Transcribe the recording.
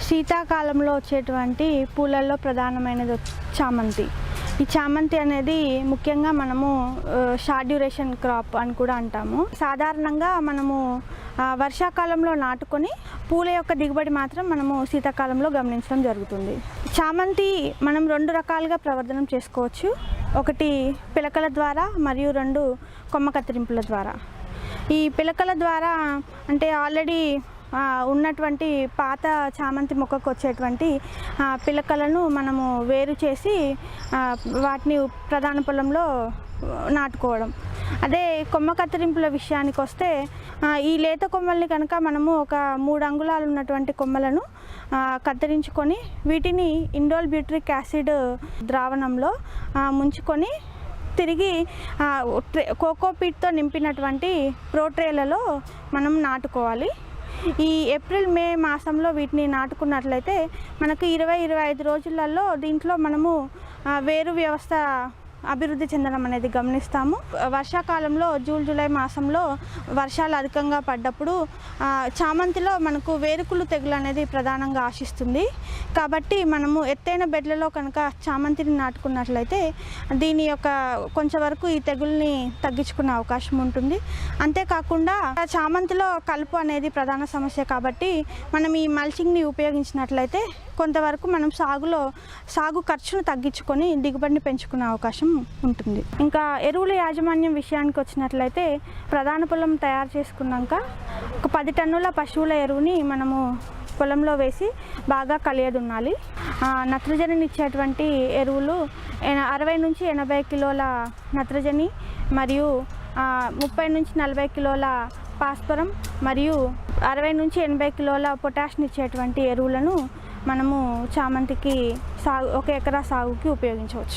శీతాకాలంలో వచ్చేటువంటి పూలల్లో ప్రధానమైనది చామంతి. ఈ చామంతి అనేది ముఖ్యంగా మనము షార్ట్ డ్యూరేషన్ క్రాప్ అని కూడా అంటాము. సాధారణంగా మనము వర్షాకాలంలో నాటుకొని పూల యొక్క దిగుబడి మాత్రం మనము శీతాకాలంలో గమనించడం జరుగుతుంది. చామంతి మనం 2 రకాలుగా ప్రవర్ధనం చేసుకోవచ్చు. ఒకటి పిలకల ద్వారా మరియు 2 కొమ్మ కత్తిరింపుల ద్వారా. ఈ పిలకల ద్వారా అంటే ఆల్రెడీ ఉన్నటువంటి పాత చామంతి మొక్కకు వచ్చేటువంటి పిలకలను మనము వేరు చేసి వాటిని ప్రధాన పొలంలో నాటుకోవడం. అదే కొమ్మ కత్తిరింపుల విషయానికి వస్తే ఈ లేత కొమ్మల్ని కనుక మనము ఒక 3 అంగుళాలు ఉన్నటువంటి కొమ్మలను కత్తిరించుకొని వీటిని ఇండోల్ బ్యూట్రిక్ యాసిడ్ ద్రావణంలో ముంచుకొని తిరిగి కోకోపీట్తో నింపినటువంటి ప్రోట్రేలలో మనం నాటుకోవాలి. ఈ ఏప్రిల్ మే మాసంలో వీటిని నాటుకున్నట్లయితే మనకు 20-25 రోజులలో దీంట్లో మనము వేరు వ్యవస్థ అభివృద్ధి చెందడం అనేది గమనిస్తాము. వర్షాకాలంలో జూన్ జూలై మాసంలో వర్షాలు అధికంగా పడ్డప్పుడు చామంతిలో మనకు వేరుకులు తెగులు అనేది ప్రధానంగా ఆశిస్తుంది. కాబట్టి మనము ఎత్తైన బెడ్లలో కనుక చామంతిని నాటుకున్నట్లయితే దీని యొక్క కొంచెం వరకు ఈ తెగుల్ని తగ్గించుకునే అవకాశం ఉంటుంది. అంతేకాకుండా చామంతిలో కలుపు అనేది ప్రధాన సమస్య కాబట్టి మనం ఈ మల్చింగ్ని ఉపయోగించినట్లయితే కొంతవరకు మనం సాగు ఖర్చును తగ్గించుకొని దిగుబడిని పెంచుకునే అవకాశం ఉంటుంది. ఇంకా ఎరువుల యాజమాన్యం విషయానికి వచ్చినట్లయితే ప్రధాన పొలం తయారు చేసుకున్నాక ఒక 10 టన్నుల పశువుల ఎరువుని మనము పొలంలో వేసి బాగా కలియదున్నాలి. నత్రజనిని ఇచ్చేటువంటి ఎరువులు 60 నుంచి 80 కిలోల నత్రజని మరియు 30 నుంచి 40 కిలోల భాస్వరం మరియు 60 నుంచి 80 కిలోల పొటాషియం ఇచ్చేటువంటి ఎరువులను మనము చామంతికి 1 ఎకరా సాగుకి ఉపయోగించవచ్చు.